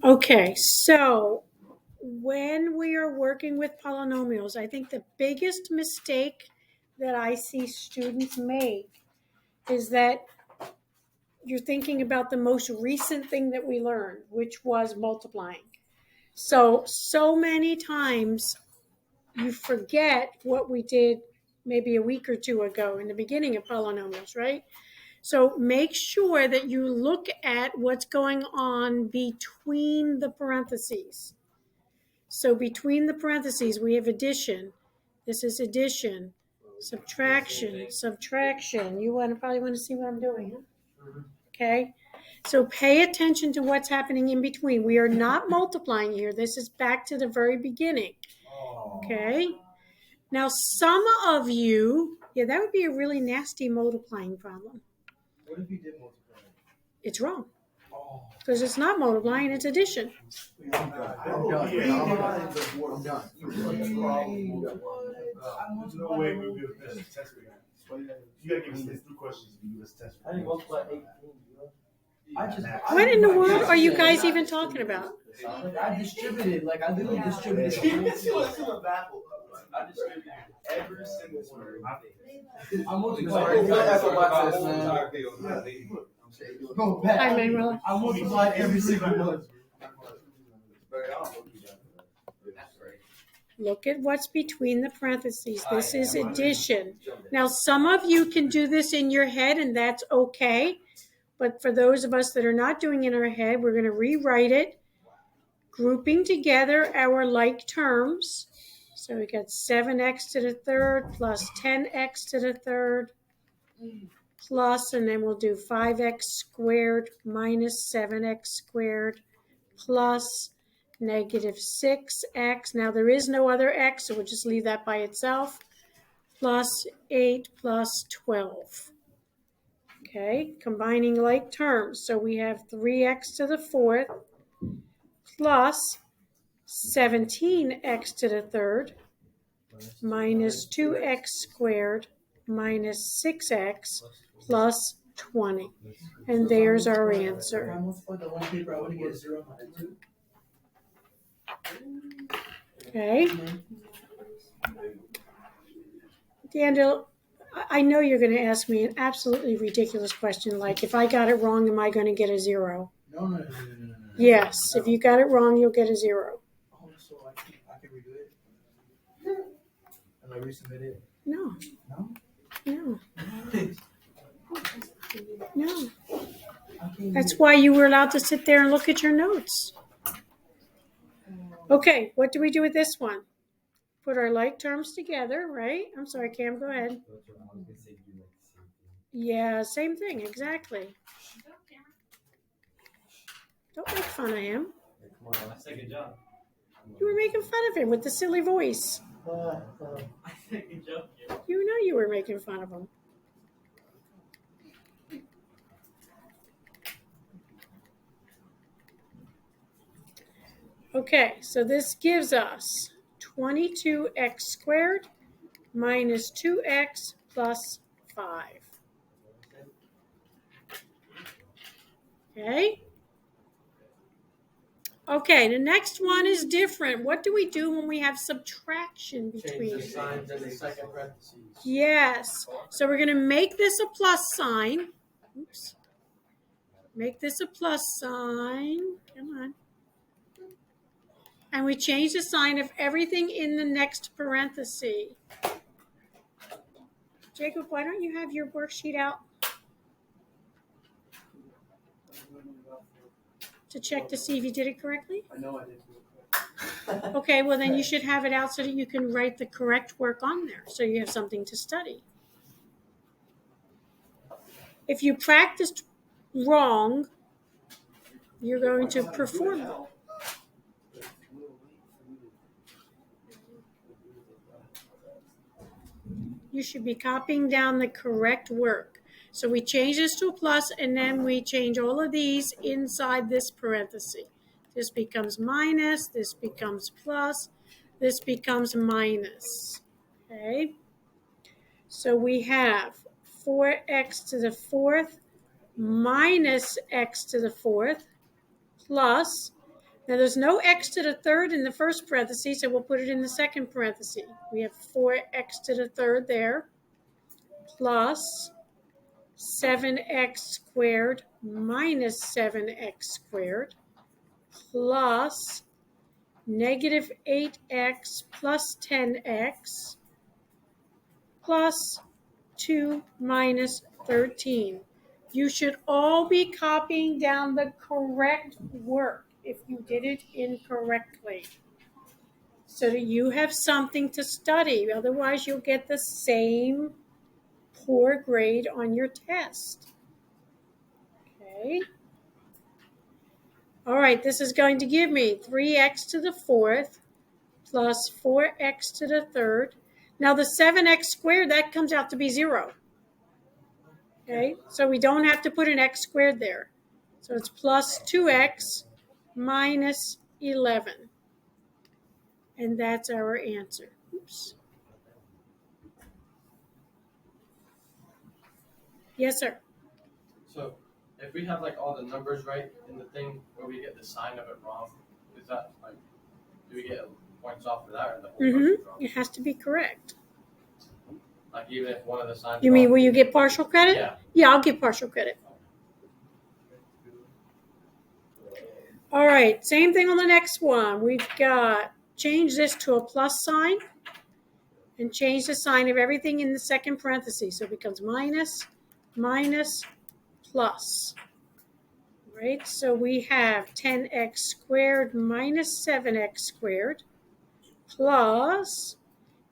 Okay, so when we are working with polynomials, I think the biggest mistake that I see students make is that you're thinking about the most recent thing that we learned, which was multiplying. So many times you forget what we did maybe a week or two ago in the beginning of polynomials, right? So make sure that you look at what's going on between the parentheses. So between the parentheses, we have addition. This is addition, subtraction, subtraction. You probably want to see what I'm doing, huh? Okay. So pay attention to what's happening in between. We are not multiplying here. This is back to the very beginning. Okay. Now, some of you, that would be a really nasty multiplying problem. What if you did multiply? It's wrong. Because it's not multiplying, it's addition. I'm done. There's no way we'll be able to finish the test right now. You gotta give us these 3 questions to give us a test. I didn't multiply 18. What in the world are you guys even talking about? I distributed, I literally distributed. I distributed every single word. I'm multiplying. Hi, Manuela. I multiplied every single one. Look at what's between the parentheses. This is addition. Now, some of you can do this in your head, and that's okay. But for those of us that are not doing it in our head, we're going to rewrite it, grouping together our like terms. So we got 7x to the third plus 10x to the third plus, and then we'll do 5x squared minus 7x squared plus negative 6x. Now there is no other x, so we'll just leave that by itself. Plus 8 plus 12. Okay, combining like terms. So we have 3x to the fourth plus 17x to the third minus 2x squared minus 6x plus 20. And there's our answer. Okay. Daniel, I know you're going to ask me an absolutely ridiculous question, like if I got it wrong, am I going to get a 0? No. Yes, if you got it wrong, you'll get a 0. Oh, so I can redo it? And I resubmit it? No. No? No. That's why you were allowed to sit there and look at your notes. Okay, what do we do with this one? Put our like terms together, right? I'm sorry, Cam, go ahead. Yeah, same thing, exactly. Don't make fun of him. Second job. You were making fun of him with the silly voice. You know you were making fun of him. Okay, so this gives us 22x squared minus 2x plus 5. Okay, the next one is different. What do we do when we have subtraction between? Change the signs in the second parentheses. Yes. So we're going to make this a plus sign. Oops. Make this a plus sign. Come on. And we change the sign of everything in the next parenthesis. Jacob, why don't you have your worksheet out to check to see if you did it correctly? I know I did. Okay, well then you should have it out so that you can write the correct work on there, so you have something to study. If you practiced wrong, you're going to perform it. You should be copying down the correct work. So we change this to a plus, and then we change all of these inside this parenthesis. This becomes minus, this becomes plus, this becomes minus. Okay? So we have 4x to the fourth minus x to the fourth plus Now there's no x to the third in the first parenthesis, so we'll put it in the second parenthesis. We have 4x to the third there, plus 7x squared minus 7x squared, plus negative 8x plus 10x, plus 2 minus 13. You should all be copying down the correct work if you did it incorrectly, so that you have something to study. Otherwise, you'll get the same poor grade on your test. Okay. All right, this is going to give me 3x to the fourth plus 4x to the third. Now the 7x squared, that comes out to be 0. Okay, so we don't have to put an x squared there. So it's plus 2x minus 11. And that's our answer. Oops. Yes, sir. So if we have like all the numbers right in the thing where we get the sign of it wrong, is that like, do we get points off for that or the whole question's wrong? It has to be correct. Like even if one of the signs You mean will you get partial credit? Yeah. Yeah, I'll get partial credit. All right, same thing on the next one. We've got change this to a plus sign and change the sign of everything in the second parenthesis. So it becomes minus, minus, plus. Right, so we have 10x squared minus 7x squared plus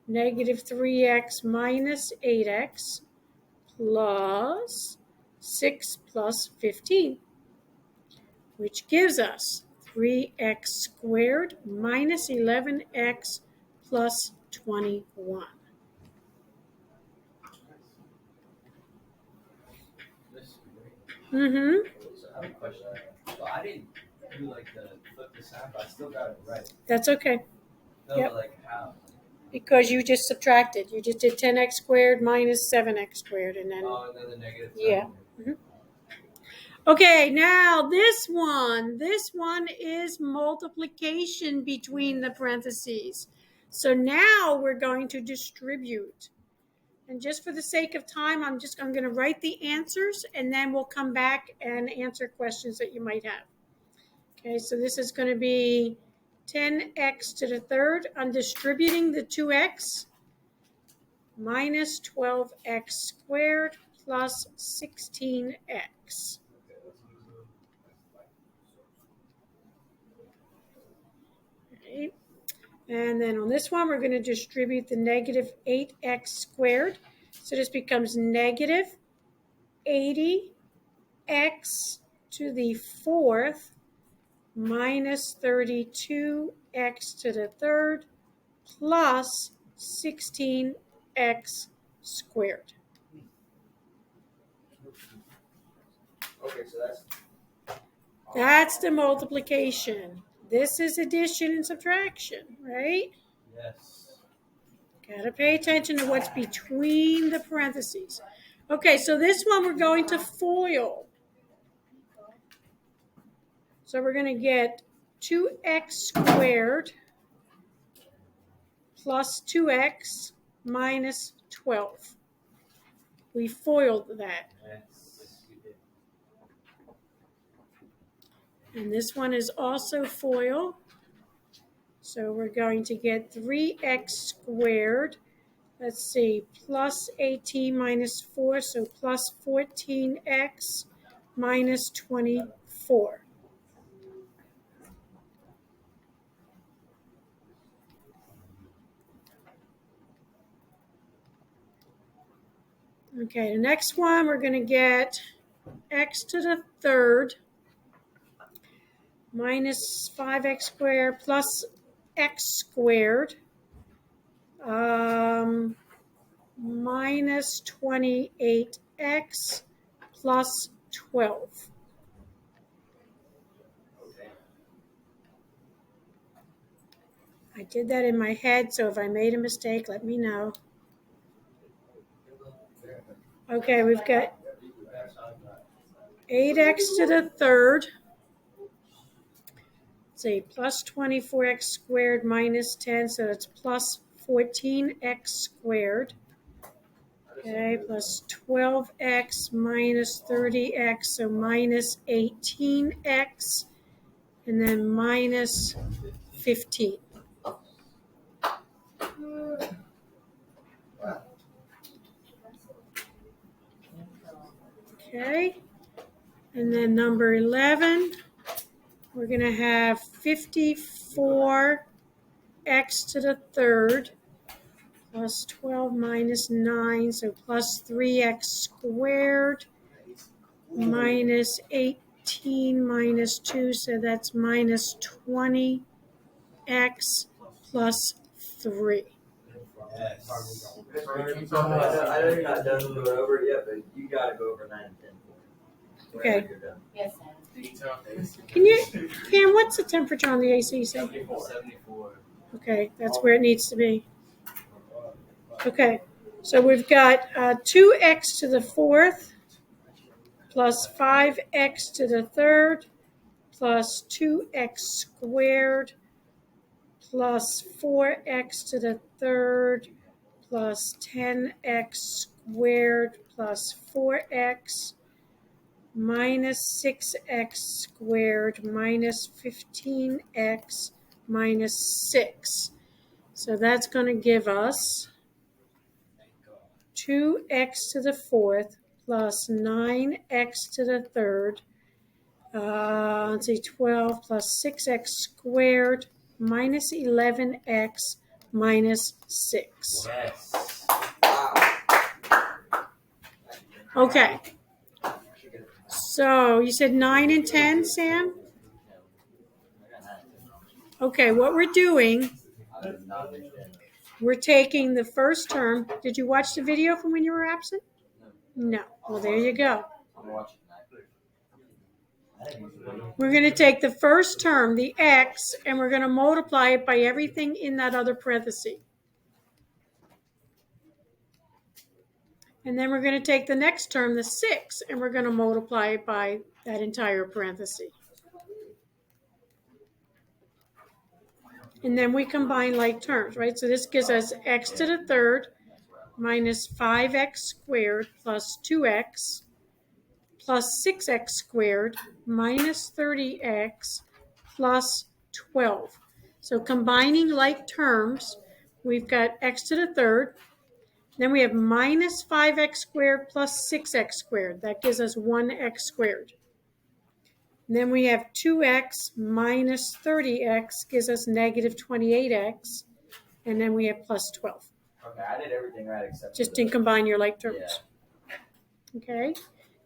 negative 3x minus 8x plus 6 plus 15, which gives us 3x squared minus 11x plus 21. Mm-hmm. So I have a question. So I didn't do like the flip the sign, but I still got it right. That's okay, No, Yep. but like how? because you just subtracted. You just did 10x squared minus 7x squared, and then Oh, and then the negative. Yeah. Okay, now this one is multiplication between the parentheses. So now we're going to distribute. And just for the sake of time, I'm going to write the answers, and then we'll come back and answer questions that you might have. Okay, so this is going to be 10x to the third. I'm distributing the 2x minus 12x squared plus 16x. Okay. And then on this one, we're going to distribute the negative 8x squared. So this becomes negative 80x to the fourth minus 32x to the third plus 16x squared. Okay, so That's the multiplication. This is addition and subtraction, right? yes. Gotta pay attention to what's between the parentheses. Okay, so this one we're going to FOIL. So we're going to get 2x squared plus 2x minus 12. We FOILed that. Yes, we did. And this one is also FOIL. So we're going to get 3x squared. Let's see, plus 18 minus 4, so plus 14x minus 24. Okay, the next one we're going to get x to the third minus 5x squared plus x squared minus 28x plus 12. Okay. I did that in my head, so if I made a mistake, let me know. Okay, we've got 8x to the third. see, plus 24x squared minus 10, so that's plus 14x squared. Okay, plus 12x minus 30x, so minus 18x, and then minus 15. Okay, and then number 11, we're going to have 54x to the third plus 12 minus 9, so plus 3x squared minus 18 minus 2, so that's minus 20x plus 3. Yes. I know you're not done going over it yet, but you gotta go over 9 and 10 for me. Okay. You're done. Yes, ma'am. Can you, Pam, what's the temperature on the AC? You say? 74. Okay, that's where it needs to be. Okay, so we've got 2x to the fourth plus 5x to the third plus 2x squared plus 4x to the third plus 10x squared plus 4x minus 6x squared minus 15x minus 6. So that's going to give us 2x to the fourth plus 9x to the third. Let's see, 12 plus 6x squared minus 11x minus 6. Yes. Okay. So you said 9 and 10, Sam? Okay, what we're doing, I did not understand. we're taking the first term. Did you watch the video from when you were absent? No. Well, there you go. I'm watching that. We're going to take the first term, the x, and we're going to multiply it by everything in that other parenthesis. And then we're going to take the next term, the 6, and we're going to multiply it by that entire parenthesis. And then we combine like terms, right? So this gives us x to the third minus 5x squared plus 2x plus 6x squared minus 30x plus 12. So combining like terms, we've got x to the third. Then we have minus 5x squared plus 6x squared. That gives us 1x squared. And then we have 2x minus 30x gives us negative 28x. And then we have plus 12. Okay, I did everything right except Just for didn't the, combine your like terms. Okay.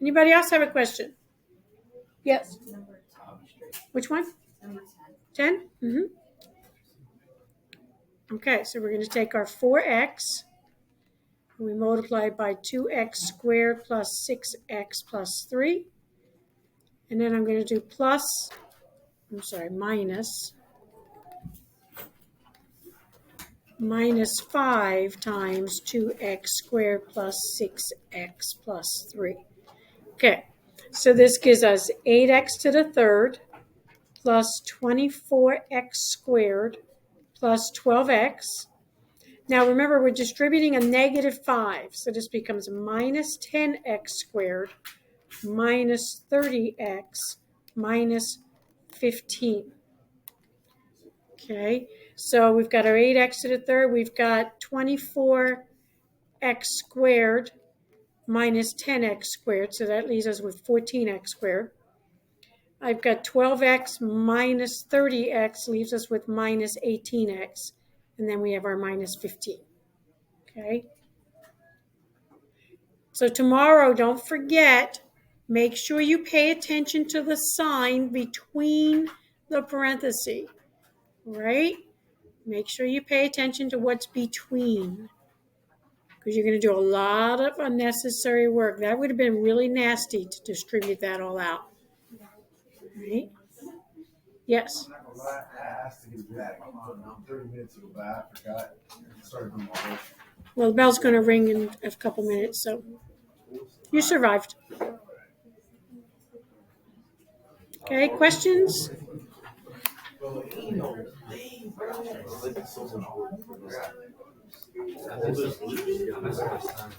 Anybody else have a question? Yes. Number 10. Which one? Number 10? Mm-hmm. Okay, so we're going to take our 4x. And we multiply it by 2x squared plus 6x plus 3. And then I'm going to do minus 5 times 2x squared plus 6x plus 3. Okay, so this gives us 8x to the third plus 24x squared plus 12x. Now remember, we're distributing a negative 5, so this becomes minus 10x squared minus 30x minus 15. Okay, so we've got our 8x to the third. We've got 24x squared minus 10x squared, so that leaves us with 14x squared. I've got 12x minus 30x leaves us with minus 18x, and then we have our minus 15. Okay, so tomorrow, don't forget, make sure you pay attention to the sign between the parentheses, right? Make sure you pay attention to what's between, because you're going to do a lot of unnecessary work. That would have been really nasty to distribute that all out. Right? Yes. I'm not gonna lie, I asked to get it back 30 minutes ago, but I forgot. I started doing my work. Well, the bell's going to ring in a couple minutes, so you survived. Okay, questions? Ain't no thing, bro. It's so much work for this. I missed my son.